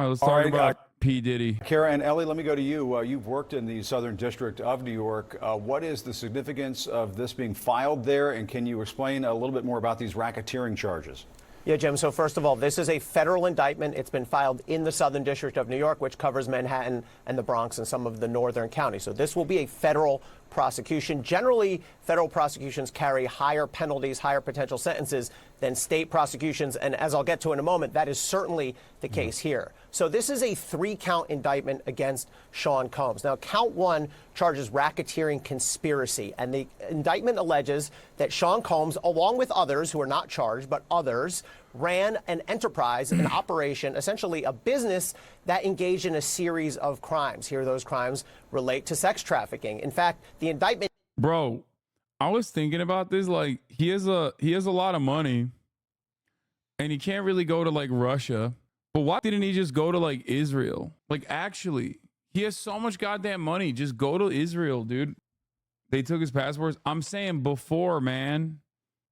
All right, let's talk about P. Diddy. Kara and Ellie, let me go to you. You've worked in the Southern District of New York. What is the significance of this being filed there, and can you explain a little bit more about these racketeering charges? Yeah, Jim. So first of all, this is a federal indictment. It's been filed in the Southern District of New York, which covers Manhattan and the Bronx and some of the northern counties. So this will be a federal prosecution. Generally, federal prosecutions carry higher penalties, higher potential sentences than state prosecutions. And as I'll get to in a moment, that is certainly the case here. So this is a 3-count indictment against Sean Combs. Now, count 1 charges racketeering conspiracy. And the indictment alleges that Sean Combs, along with others who are not charged, but others, ran an enterprise, an operation, essentially a business that engaged in a series of crimes. Here, those crimes relate to sex trafficking. In fact, the indictment... Bro, I was thinking about this. Like, he has a lot of money, and he can't really go to, like, Russia. But why didn't he just go to, like, Israel? Like, actually, he has so much goddamn money. Just go to Israel, dude. They took his passports. I'm saying before, man.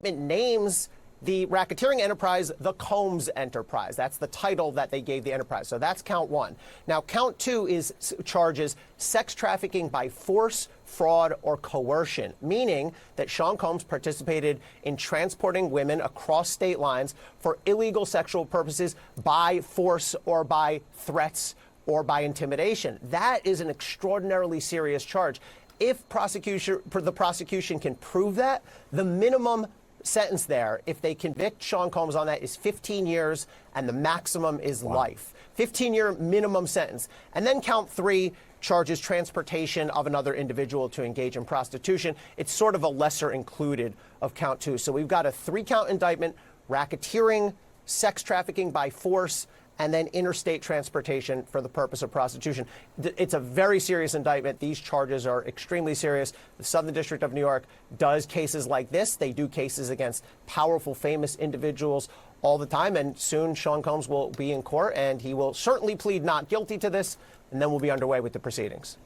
It names the racketeering enterprise the Combs Enterprise. That's the title that they gave the enterprise. So that's count 1. Now, count 2 is charges sex trafficking by force, fraud, or coercion, meaning that Sean Combs participated in transporting women across state lines for illegal sexual purposes by force or by threats or by intimidation. That is an extraordinarily serious charge. If the prosecution can prove that, the minimum sentence there, if they convict Sean Combs on that, is 15 years, and the maximum is life. 15-year minimum sentence. And then count 3 charges transportation of another individual to engage in prostitution. It's sort of a lesser included of count 2. So we've got a 3-count indictment, racketeering, sex trafficking by force, and then interstate transportation for the purpose of prostitution. It's a very serious indictment. These charges are extremely serious. The Southern District of New York does cases like this. They do cases against powerful, famous individuals all the time. And soon Sean Combs will be in court, and he will certainly plead not guilty to this, and then we'll be underway with the proceedings.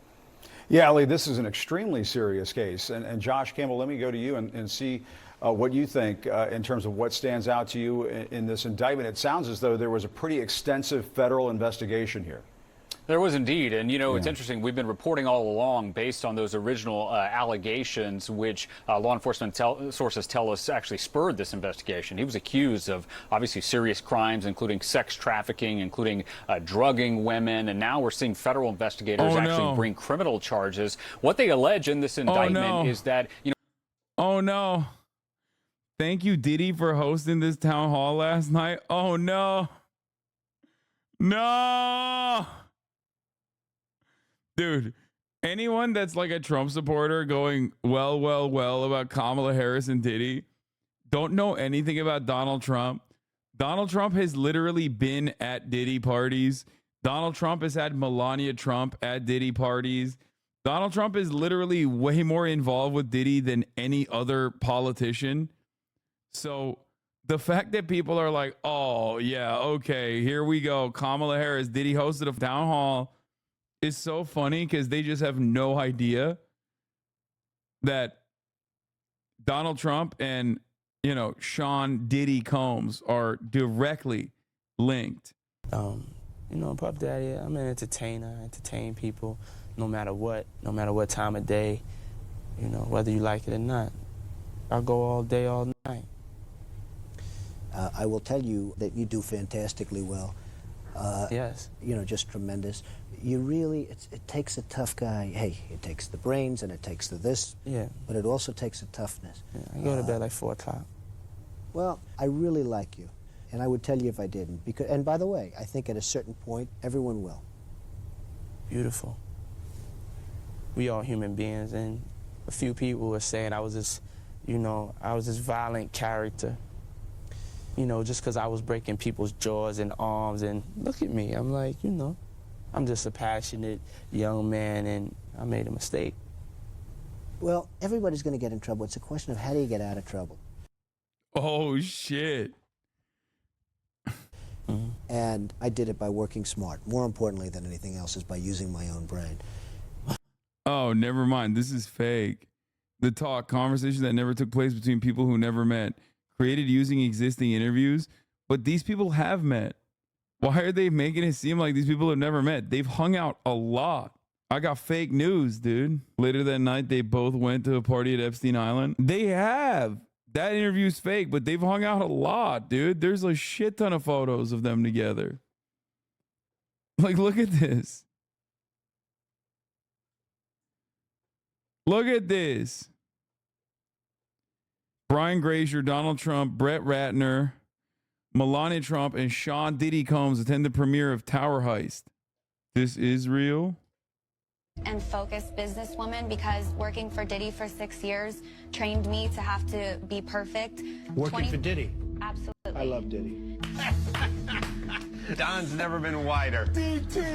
Yeah, Ali, this is an extremely serious case. And Josh Campbell, let me go to you and see what you think in terms of what stands out to you in this indictment. It sounds as though there was a pretty extensive federal investigation here. There was indeed. And, you know, it's interesting. We've been reporting all along based on those original allegations, which law enforcement sources tell us actually spurred this investigation. He was accused of obviously serious crimes, including sex trafficking, including drugging women. And now we're seeing federal investigators actually bring criminal charges. What they allege in this indictment is that, you know. Oh, no. Thank you, Diddy, for hosting this town hall last night. Oh, no. No. Dude, anyone that's like a Trump supporter going well about Kamala Harris and Diddy don't know anything about Donald Trump. Donald Trump has literally been at Diddy parties. Donald Trump has had Melania Trump at Diddy parties. Donald Trump is literally way more involved with Diddy than any other politician. So the fact that people are like, oh, yeah, okay, here we go. Kamala Harris, Diddy hosted a town hall is so funny because they just have no idea that Donald Trump and, you know, Sean Diddy Combs are directly linked. You know, Puff Daddy, I'm an entertainer. I entertain people no matter what time of day, you know, whether you like it or not. I go all day, all night. I will tell you that you do fantastically well. Yes. You know, just tremendous. You really, it takes a tough guy. Hey, it takes the brains and it takes the this. Yeah. But it also takes a toughness. Yeah, I go to bed like 4 o'clock. Well, I really like you. And I would tell you if I didn't. Because, and by the way, I think at a certain point, everyone will. Beautiful. We all human beings. And a few people were saying I was this, you know, I was this violent character. You know, just because I was breaking people's jaws and arms, and look at me, I'm like, you know, I'm just a passionate young man, and I made a mistake. Well, everybody's going to get in trouble. It's a question of how do you get out of trouble. Oh, shit. And I did it by working smart. More importantly than anything else is by using my own brain. Oh, never mind. This is fake. The talk, conversation that never took place between people who never met. Created using existing interviews, but these people have met. Why are they making it seem like these people have never met? They've hung out a lot. I got fake news, dude. Later that night, they both went to a party at Epstein Island. They have. That interview's fake, but they've hung out a lot, dude. There's a shit ton of photos of them together. Like, look at this. Look at this. Brian Grazer, Donald Trump, Brett Ratner, Melania Trump, and Sean Diddy Combs attend the premiere of Tower Heist. This is real. And focused businesswoman, because working for Diddy for 6 years trained me to have to be perfect. Working for Diddy. Absolutely. I love Diddy. Don's never been wider.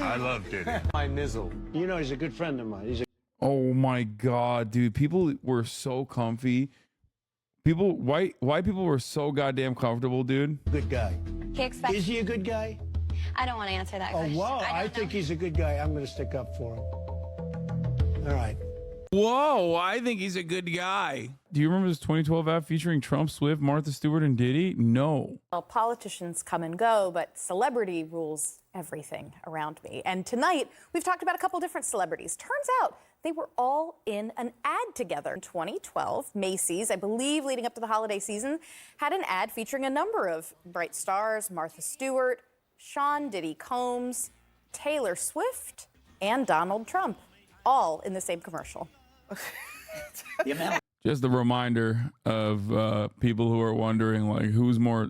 I love Diddy. My nizzle. You know, he's a good friend of mine. Oh my God, dude. People were so comfy. White people were so goddamn comfortable, dude. Good guy. He expects. Is he a good guy? I don't want to answer that question. Oh, wow. I think he's a good guy. I'm going to stick up for him. All right. Whoa, I think he's a good guy. Do you remember this 2012 app featuring Trump, Swift, Martha Stewart, and Diddy? No. Well, politicians come and go, but celebrity rules everything around me. And tonight, we've talked about a couple different celebrities. Turns out they were all in an ad together. In 2012, Macy's, I believe leading up to the holiday season, had an ad featuring a number of bright stars: Martha Stewart, Sean Diddy Combs, Taylor Swift, and Donald Trump, all in the same commercial. Just a reminder of people who are wondering, like, who's more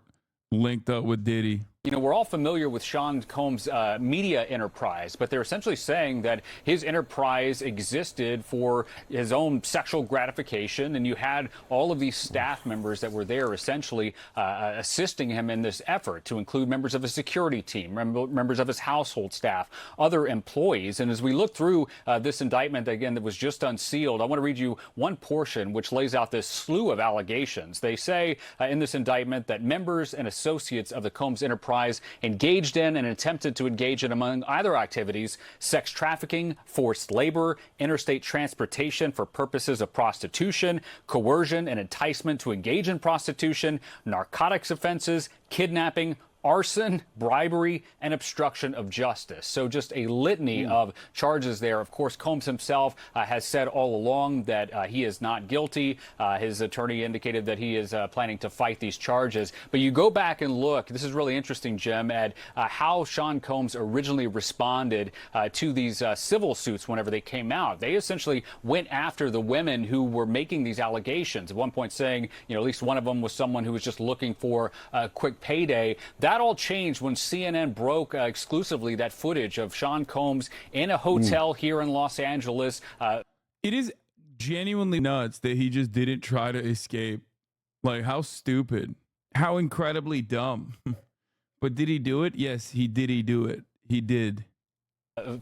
linked up with Diddy. You know, we're all familiar with Sean Combs' media enterprise, but they're essentially saying that his enterprise existed for his own sexual gratification, and you had all of these staff members that were there essentially assisting him in this effort, to include members of his security team, members of his household staff, other employees. And as we look through this indictment, again, that was just unsealed, I want to read you one portion which lays out this slew of allegations. They say in this indictment that members and associates of the Combs enterprise engaged in and attempted to engage in, among other activities, sex trafficking, forced labor, interstate transportation for purposes of prostitution, coercion and enticement to engage in prostitution, narcotics offenses, kidnapping, arson, bribery, and obstruction of justice. So just a litany of charges there. Of course, Combs himself has said all along that he is not guilty. His attorney indicated that he is planning to fight these charges. But you go back and look, this is really interesting, Jim, at how Sean Combs originally responded to these civil suits whenever they came out. They essentially went after the women who were making these allegations. At one point saying, you know, at least one of them was someone who was just looking for a quick payday. That all changed when CNN broke exclusively that footage of Sean Combs in a hotel here in Los Angeles. It is genuinely nuts that he just didn't try to escape. Like, how stupid. How incredibly dumb. But did he do it? Yes, he do it. He did.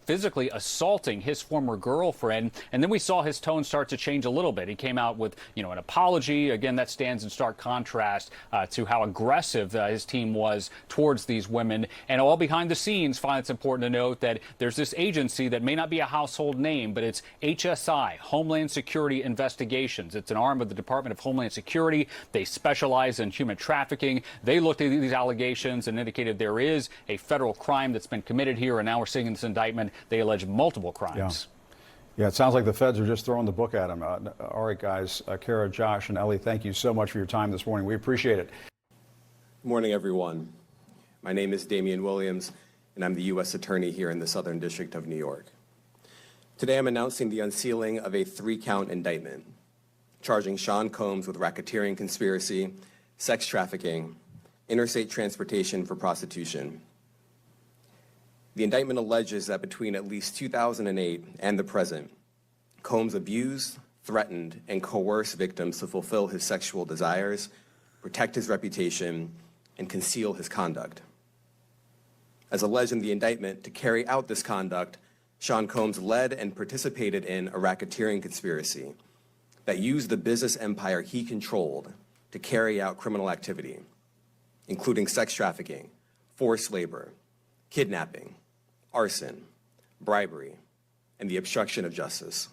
Physically assaulting his former girlfriend, and then we saw his tone start to change a little bit. He came out with, you know, an apology. Again, that stands in stark contrast to how aggressive his team was towards these women. And all behind the scenes, finally, it's important to note that there's this agency that may not be a household name, but it's HSI, Homeland Security Investigations. It's an arm of the Department of Homeland Security. They specialize in human trafficking. They looked at these allegations and indicated there is a federal crime that's been committed here, and now we're seeing in this indictment they allege multiple crimes. Yeah, it sounds like the feds are just throwing the book at him. All right, guys. Kara, Josh, and Ellie, thank you so much for your time this morning. We appreciate it. Good morning, everyone. My name is Damian Williams, and I'm the U.S. Attorney here in the Southern District of New York. Today, I'm announcing the unsealing of a 3-count indictment charging Sean Combs with racketeering conspiracy, sex trafficking, interstate transportation for prostitution. The indictment alleges that between at least 2008 and the present, Combs abused, threatened, and coerced victims to fulfill his sexual desires, protect his reputation, and conceal his conduct. As alleged in the indictment, to carry out this conduct, Sean Combs led and participated in a racketeering conspiracy that used the business empire he controlled to carry out criminal activity, including sex trafficking, forced labor, kidnapping, arson, bribery, and the obstruction of justice.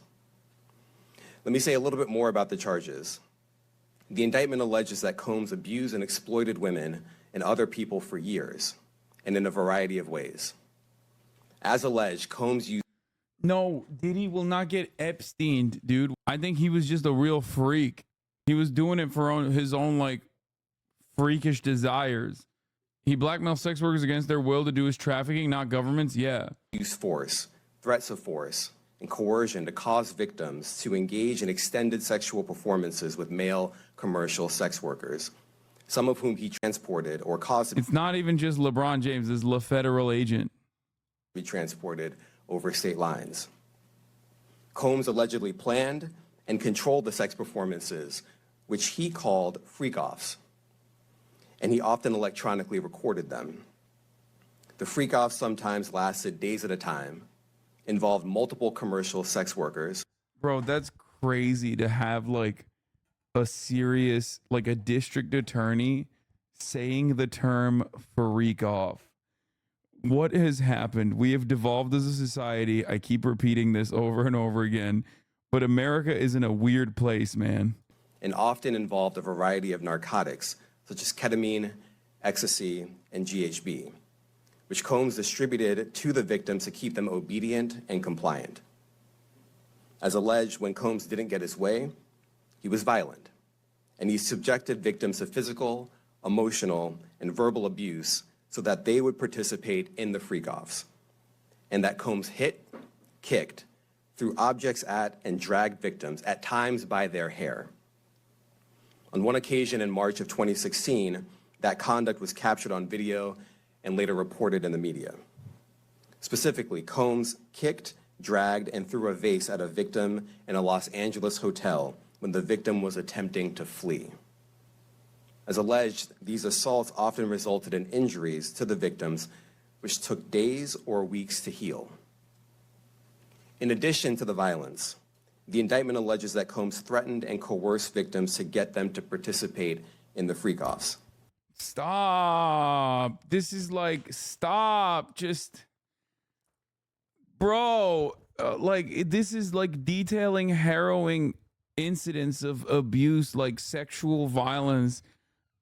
Let me say a little bit more about the charges. The indictment alleges that Combs abused and exploited women and other people for years, and in a variety of ways. As alleged, Combs used... No, Diddy will not get Epsteined, dude. I think he was just a real freak. He was doing it for his own, like, freakish desires. He blackmailed sex workers against their will to do his trafficking, not governments. Yeah. Use force, threats of force, and coercion to cause victims to engage in extended sexual performances with male commercial sex workers, some of whom he transported or caused... It's not even just LeBron James. It's a federal agent. ...be transported over state lines. Combs allegedly planned and controlled the sex performances, which he called freak-offs, and he often electronically recorded them. The freak-offs sometimes lasted days at a time, involved multiple commercial sex workers. Bro, that's crazy to have like a serious, like a district attorney saying the term freak-off. What has happened? We have devolved as a society. I keep repeating this over and over again, but America is in a weird place, man. And often involved a variety of narcotics, such as ketamine, ecstasy, and GHB, which Combs distributed to the victims to keep them obedient and compliant. As alleged, when Combs didn't get his way, he was violent, and he subjected victims to physical, emotional, and verbal abuse so that they would participate in the freak-offs, and that Combs hit, kicked, threw objects at, and dragged victims, at times by their hair. On one occasion in March of 2016, that conduct was captured on video and later reported in the media. Specifically, Combs kicked, dragged, and threw a vase at a victim in a Los Angeles hotel when the victim was attempting to flee. As alleged, these assaults often resulted in injuries to the victims, which took days or weeks to heal. In addition to the violence, the indictment alleges that Combs threatened and coerced victims to get them to participate in the freak-offs. Stop. This is like, stop. Just, bro, this is like detailing harrowing incidents of abuse, like sexual violence.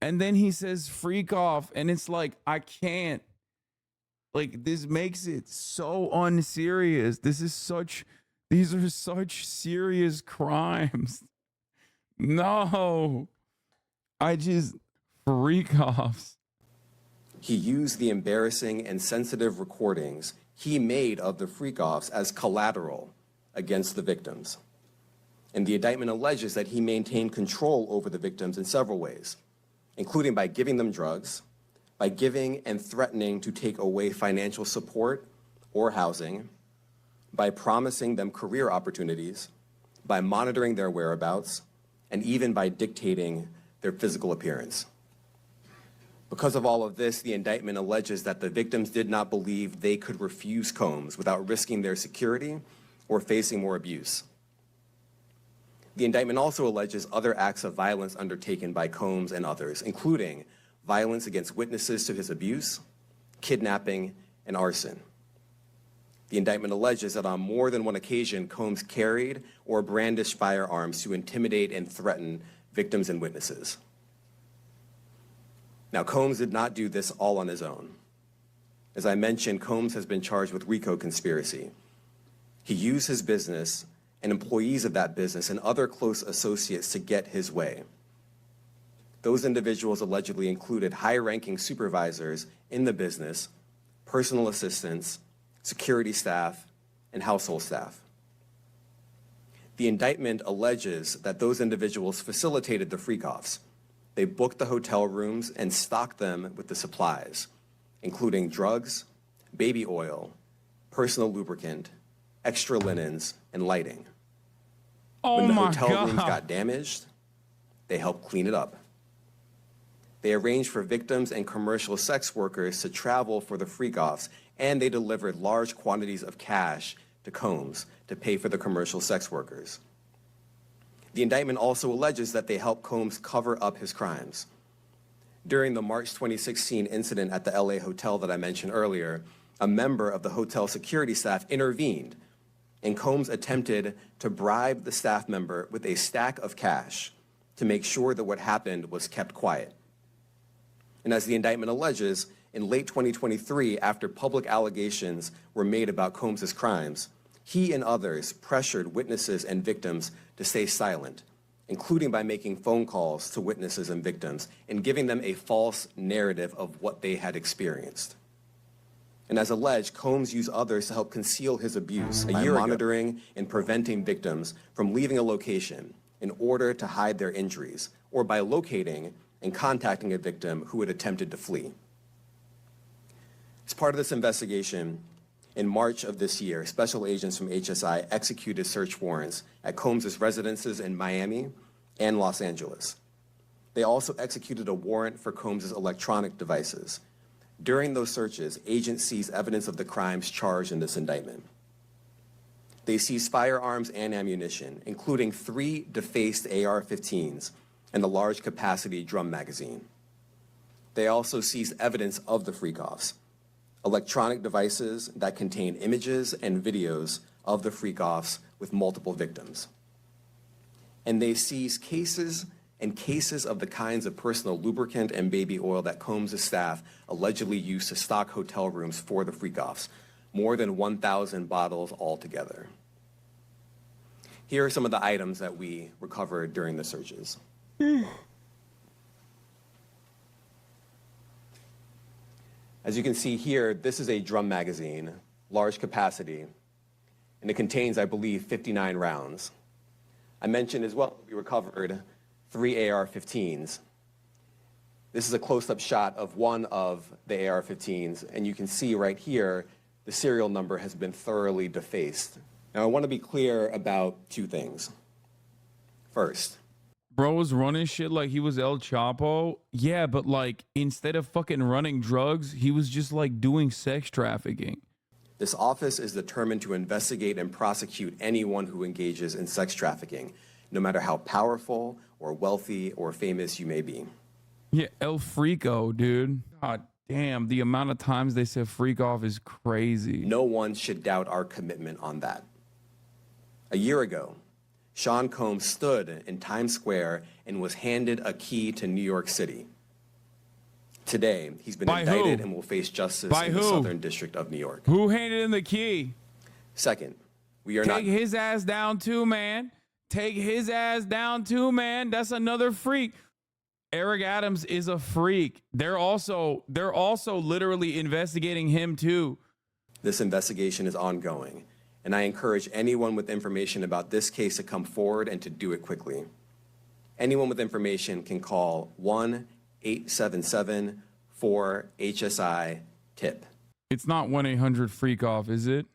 And then he says freak off. And it's like, I can't. Like, this makes it so unserious. These are such serious crimes. No. Freak offs. He used the embarrassing and sensitive recordings he made of the freak-offs as collateral against the victims. And the indictment alleges that he maintained control over the victims in several ways, including by giving them drugs, by giving and threatening to take away financial support or housing, by promising them career opportunities, by monitoring their whereabouts, and even by dictating their physical appearance. Because of all of this, the indictment alleges that the victims did not believe they could refuse Combs without risking their security or facing more abuse. The indictment also alleges other acts of violence undertaken by Combs and others, including violence against witnesses to his abuse, kidnapping, and arson. The indictment alleges that on more than one occasion, Combs carried or brandished firearms to intimidate and threaten victims and witnesses. Now, Combs did not do this all on his own. As I mentioned, Combs has been charged with RICO conspiracy. He used his business and employees of that business and other close associates to get his way. Those individuals allegedly included high-ranking supervisors in the business, personal assistants, security staff, and household staff. The indictment alleges that those individuals facilitated the freak-offs. They booked the hotel rooms and stocked them with the supplies, including drugs, baby oil, personal lubricant, extra linens, and lighting. When the hotel rooms got damaged, they helped clean it up. They arranged for victims and commercial sex workers to travel for the freak-offs, and they delivered large quantities of cash to Combs to pay for the commercial sex workers. The indictment also alleges that they helped Combs cover up his crimes. During the March 2016 incident at the LA hotel that I mentioned earlier, a member of the hotel security staff intervened, and Combs attempted to bribe the staff member with a stack of cash to make sure that what happened was kept quiet. And as the indictment alleges, in late 2023, after public allegations were made about Combs' crimes, he and others pressured witnesses and victims to stay silent, including by making phone calls to witnesses and victims and giving them a false narrative of what they had experienced. And as alleged, Combs used others to help conceal his abuse by monitoring and preventing victims from leaving a location in order to hide their injuries, or by locating and contacting a victim who had attempted to flee. As part of this investigation, in March of this year, special agents from HSI executed search warrants at Combs' residences in Miami and Los Angeles. They also executed a warrant for Combs' electronic devices. During those searches, agents seized evidence of the crimes charged in this indictment. They seized firearms and ammunition, including 3 defaced AR-15s and a large capacity drum magazine. They also seized evidence of the freak-offs, electronic devices that contain images and videos of the freak-offs with multiple victims. And they seized cases and cases of the kinds of personal lubricant and baby oil that Combs' staff allegedly used to stock hotel rooms for the freak-offs, more than 1,000 bottles altogether. Here are some of the items that we recovered during the searches. As you can see here, this is a drum magazine, large capacity, and it contains, I believe, 59 rounds. I mentioned as well, we recovered 3 AR-15s. This is a close-up shot of one of the AR-15s, and you can see right here, the serial number has been thoroughly defaced. Now, I want to be clear about 2 things. First, bro was running shit like he was El Chapo. Yeah, but like instead of fucking running drugs, he was just like doing sex trafficking. This office is determined to investigate and prosecute anyone who engages in sex trafficking, no matter how powerful or wealthy or famous you may be. Yeah, El Frico, dude. God damn, the amount of times they said freak off is crazy. No one should doubt our commitment on that. A year ago, Sean Combs stood in Times Square and was handed a key to New York City. Today, he's been indicted and will face justice in the Southern District of New York. Who handed him the key? Second, we are Take his ass down too, man. Take his ass down too, man. That's another freak. Eric Adams is a freak. They're also literally investigating him too. This investigation is ongoing, and I encourage anyone with information about this case to come forward and to do it quickly. Anyone with information can call 1-877-4-HSI-TIP. It's not 1-800-FREAK-OFF, is it?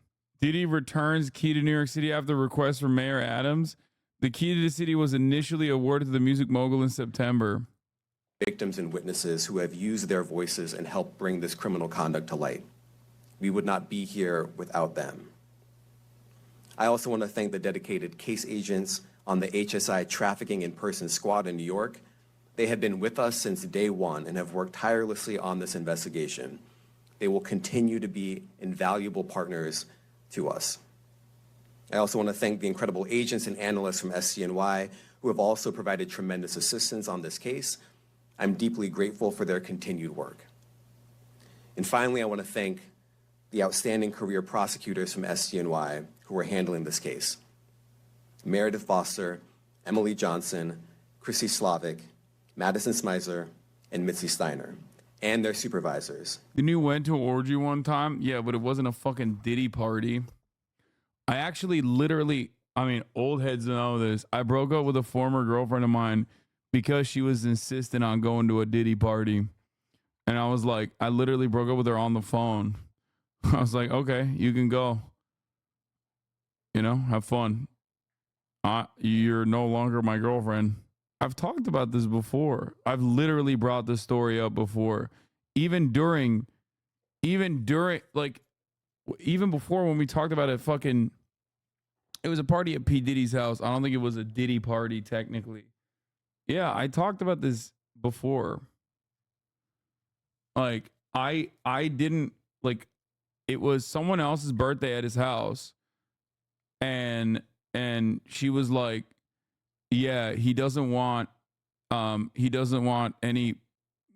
Diddy returns key to New York City after request from Mayor Adams. The key to the city was initially awarded to the music mogul in September. Victims and witnesses who have used their voices and helped bring this criminal conduct to light. We would not be here without them. I also want to thank the dedicated case agents on the HSI Trafficking in Person Squad in New York. They have been with us since day one and have worked tirelessly on this investigation. They will continue to be invaluable partners to us. I also want to thank the incredible agents and analysts from SCNY who have also provided tremendous assistance on this case. I'm deeply grateful for their continued work. And finally, I want to thank the outstanding career prosecutors from SCNY who are handling this case. Meredith Foster, Emily Johnson, Chrissy Slavic, Madison Smizer, and Mitzi Steiner, and their supervisors. Didn't you went to an orgy one time? Yeah, but it wasn't a fucking Diddy party. I actually literally, old heads know this. I broke up with a former girlfriend of mine because she was insistent on going to a Diddy party. And I was like, I literally broke up with her on the phone. I was like, okay, you can go. You know, have fun. You're no longer my girlfriend. I've talked about this before. I've literally brought this story up before. Even before when we talked about it, it was a party at P. Diddy's house. I don't think it was a Diddy party technically. Yeah, I talked about this before. Like, I didn't, like, it was someone else's birthday at his house. And she was like, yeah, he doesn't want any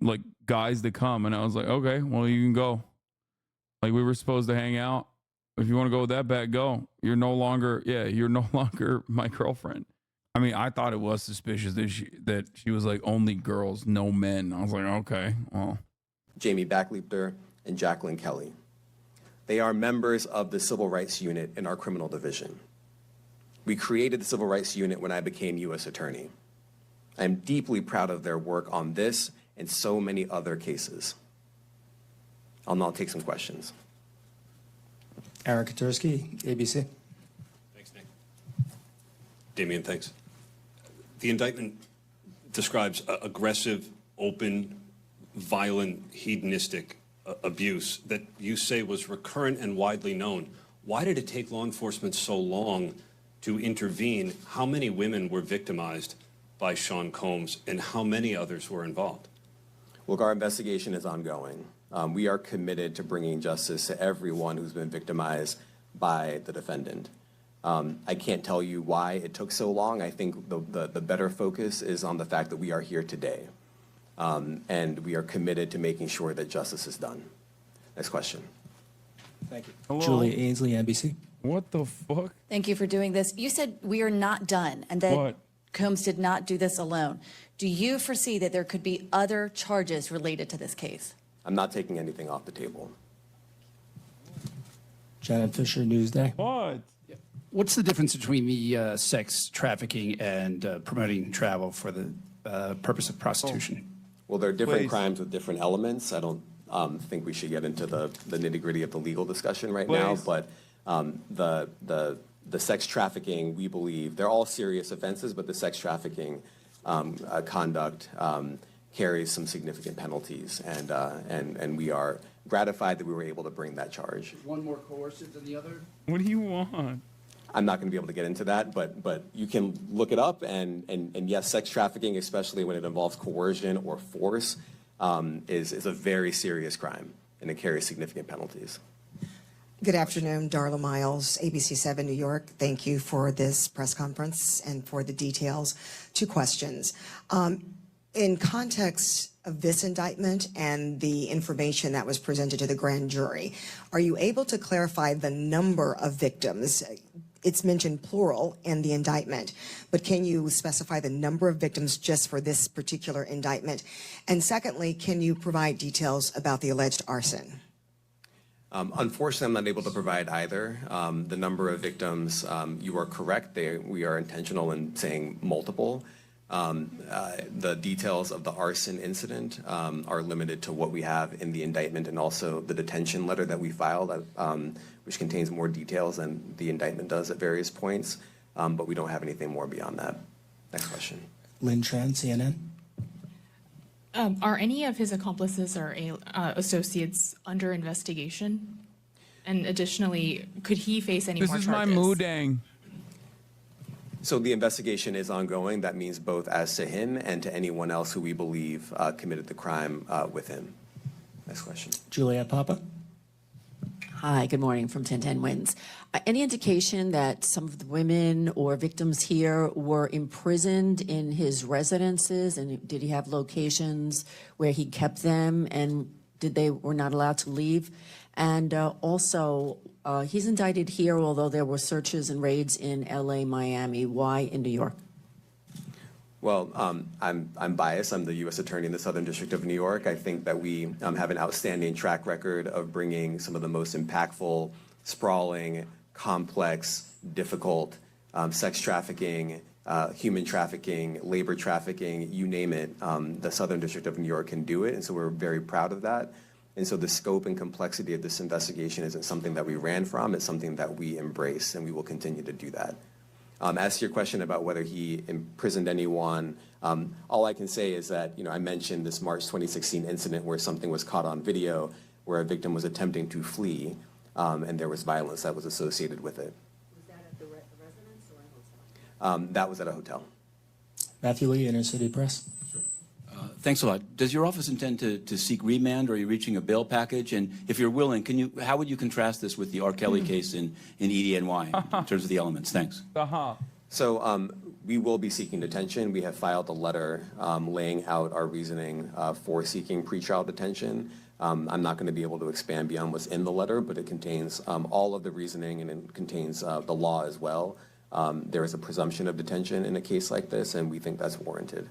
like guys to come. And I was like, okay, well, you can go. Like, we were supposed to hang out. If you want to go with that bet, go. You're no longer my girlfriend. I mean, I thought it was suspicious that she was like only girls, no men. I was like, okay, well. Jamie Backleiter and Jacqueline Kelly. They are members of the Civil Rights Unit in our criminal division. We created the Civil Rights Unit when I became U.S. Attorney. I am deeply proud of their work on this and so many other cases. I'll now take some questions. Aaron Katursky, ABC. Thanks, Nick. Damian, thanks. The indictment describes aggressive, open, violent, hedonistic abuse that you say was recurrent and widely known. Why did it take law enforcement so long to intervene? How many women were victimized by Sean Combs, and how many others were involved? Look, our investigation is ongoing. We are committed to bringing justice to everyone who's been victimized by the defendant. I can't tell you why it took so long. I think the better focus is on the fact that we are here today. And we are committed to making sure that justice is done. Next question. Thank you. Hello? Julia Ainsley, NBC. What the fuck? Thank you for doing this. You said we are not done and that What? Combs did not do this alone. Do you foresee that there could be other charges related to this case? I'm not taking anything off the table. Janet Fisher, Newsday. What? What's the difference between the sex trafficking and promoting travel for the purpose of prostitution? Well, there are different Please. crimes with different elements. I don't think we should get into the nitty-gritty of the legal discussion right now, Please. but the sex trafficking, we believe, they're all serious offenses, but the sex trafficking conduct carries some significant penalties, and we are gratified that we were able to bring that charge. Is one more coercive than the other? What do you want? I'm not going to be able to get into that, but you can look it up, and yes, sex trafficking, especially when it involves coercion or force, is a very serious crime, and it carries significant penalties. Good afternoon, Darla Miles, ABC 7 New York. Thank you for this press conference and for the details. 2 questions. In context of this indictment and the information that was presented to the grand jury, are you able to clarify the number of victims? It's mentioned plural in the indictment, but can you specify the number of victims just for this particular indictment? And secondly, can you provide details about the alleged arson? Unfortunately, I'm not able to provide either. The number of victims, you are correct. We are intentional in saying multiple. The details of the arson incident are limited to what we have in the indictment and also the detention letter that we filed, which contains more details than the indictment does at various points, but we don't have anything more beyond that. Next question. Lynn Tran, CNN. Are any of his accomplices or associates under investigation? And additionally, could he face any more charges? This is my moodang. So the investigation is ongoing. That means both as to him and to anyone else who we believe committed the crime with him. Next question. Juliette Papa. Hi, good morning from 1010 Wins. Any indication that some of the women or victims here were imprisoned in his residences, and did he have locations where he kept them, and were not allowed to leave? And also, he's indicted here, although there were searches and raids in LA, Miami. Why in New York? Well, I'm biased. I'm the U.S. Attorney in the Southern District of New York. I think that we have an outstanding track record of bringing some of the most impactful, sprawling, complex, difficult sex trafficking, human trafficking, labor trafficking, you name it. The Southern District of New York can do it, and so we're very proud of that. And so the scope and complexity of this investigation isn't something that we ran from. It's something that we embrace, and we will continue to do that. As to your question about whether he imprisoned anyone, all I can say is that, I mentioned this March 2016 incident where something was caught on video where a victim was attempting to flee, and there was violence that was associated with it. Was that at the residence or a hotel? That was at a hotel. Matthew Lee, Inner City Press. Thanks a lot. Does your office intend to seek remand, or are you reaching a bail package? And if you're willing, how would you contrast this with the R. Kelly case in EDNY in terms of the elements? Thanks. So we will be seeking detention. We have filed a letter laying out our reasoning for seeking pretrial detention. I'm not going to be able to expand beyond what's in the letter, but it contains all of the reasoning, and it contains the law as well. There is a presumption of detention in a case like this, and we think that's warranted.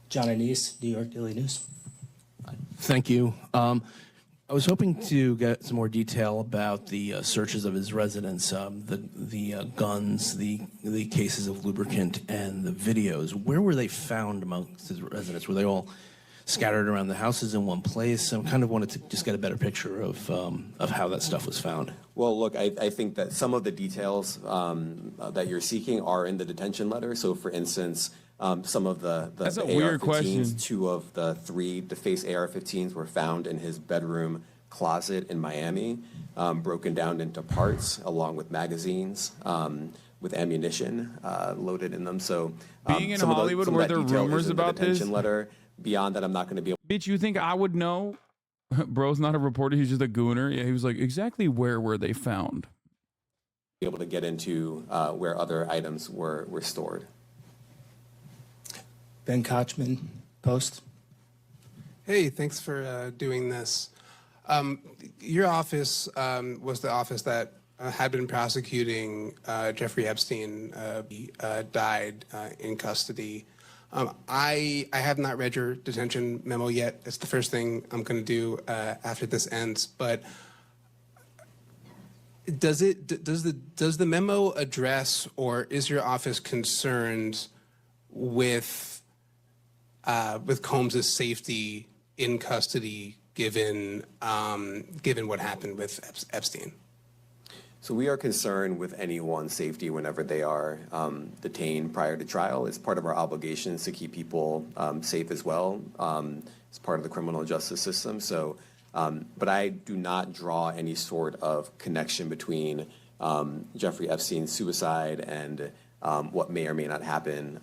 John Anise, New York Daily News. Thank you. I was hoping to get some more detail about the searches of his residence, the guns, the cases of lubricant, and the videos. Where were they found amongst his residence? Were they all scattered around the houses in one place? I kind of wanted to just get a better picture of how that stuff was found. Well, look, I think that some of the details that you're seeking are in the detention letter. So, for instance, some of the That's a AR-15s, weird question. 2 of the 3 defaced AR-15s were found in his bedroom closet in Miami, broken down into parts along with magazines with ammunition loaded in them. So, Being in some of Hollywood, some of were that there detail is rumors in the about this? detention letter. Beyond that, I'm not going to be able. Bitch, you think I would know? Bro's not a reporter. He's just a gooner. Yeah, he was like, exactly where were they found? Able to get into where other items were stored. Ben Kochman, Post. Hey, thanks for doing this. Your office was the office that had been prosecuting Jeffrey Epstein. He died in custody. I have not read your detention memo yet. It's the first thing I'm going to do after this ends. But does the memo address, or is your office concerned with Combs' safety in custody, given what happened with Epstein? So we are concerned with anyone's safety whenever they are detained prior to trial. It's part of our obligations to keep people safe as well. It's part of the criminal justice system. So, but I do not draw any sort of connection between Jeffrey Epstein's suicide and what may or may not happen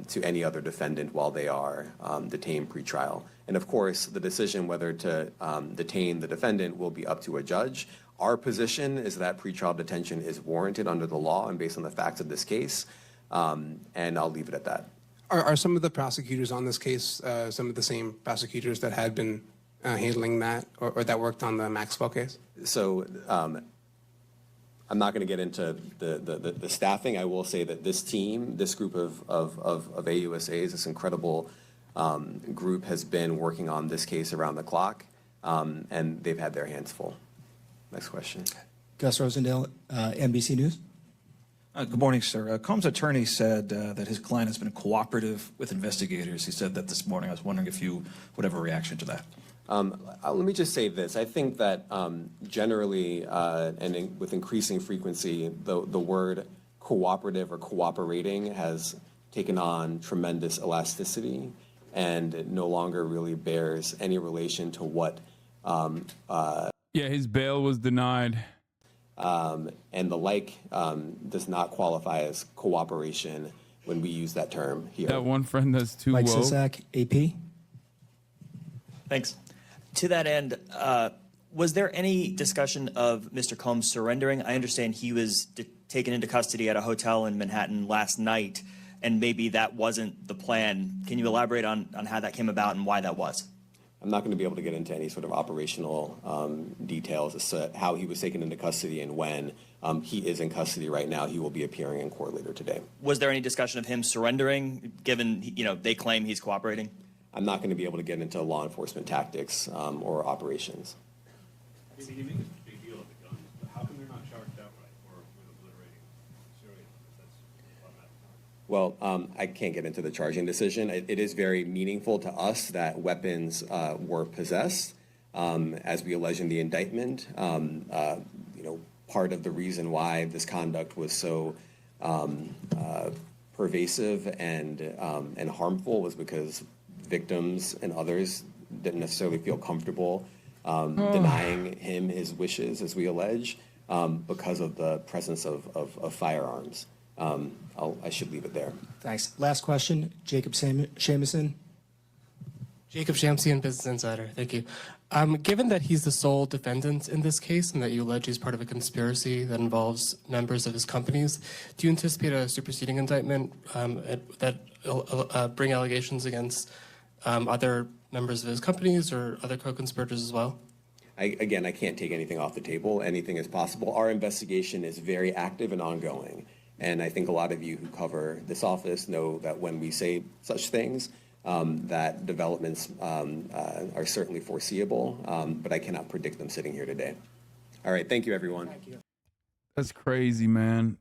to any other defendant while they are detained pre-trial. And of course, the decision whether to detain the defendant will be up to a judge. Our position is that pretrial detention is warranted under the law and based on the facts of this case, and I'll leave it at that. Are some of the prosecutors on this case some of the same prosecutors that had been handling that, or that worked on the Maxwell case? So I'm not going to get into the staffing. I will say that this team, this group of AUSAs, this incredible group has been working on this case around the clock, and they've had their hands full. Next question. Gus Rosendale, NBC News. Good morning, sir. Combs' attorney said that his client has been cooperative with investigators. He said that this morning. I was wondering if you would have a reaction to that. Let me just say this. I think that generally and with increasing frequency, the word cooperative or cooperating has taken on tremendous elasticity and no longer really bears any relation to what yeah, his bail was denied. And the like does not qualify as cooperation when we use that term here. That one friend that's too Mike woke. Sisak, AP. Thanks. To that end, was there any discussion of Mr. Combs surrendering? I understand he was taken into custody at a hotel in Manhattan last night, and maybe that wasn't the plan. Can you elaborate on how that came about and why that was? I'm not going to be able to get into any sort of operational details as to how he was taken into custody and when. He is in custody right now. He will be appearing in court later today. Was there any discussion of him surrendering, given they claim he's cooperating? I'm not going to be able to get into law enforcement tactics or operations. You make a big deal of the guns, but how come they're not charged outright or with obliterating Syria? Well, I can't get into the charging decision. It is very meaningful to us that weapons were possessed, as we allege in the indictment. Part of the reason why this conduct was so pervasive and harmful was because victims and others didn't necessarily feel comfortable denying him his wishes, as we allege, because of the presence of firearms. I should leave it there. Thanks. Last question, Jacob Seamuson. Jacob Shamsian, Business Insider. Thank you. Given that he's the sole defendant in this case and that you allege he's part of a conspiracy that involves members of his companies, do you anticipate a superseding indictment that bring allegations against other members of his companies or other co-conspirators as well? Again, I can't take anything off the table. Anything is possible. Our investigation is very active and ongoing. And I think a lot of you who cover this office know that when we say such things, that developments are certainly foreseeable, but I cannot predict them sitting here today. All right, thank you, everyone. That's crazy, man.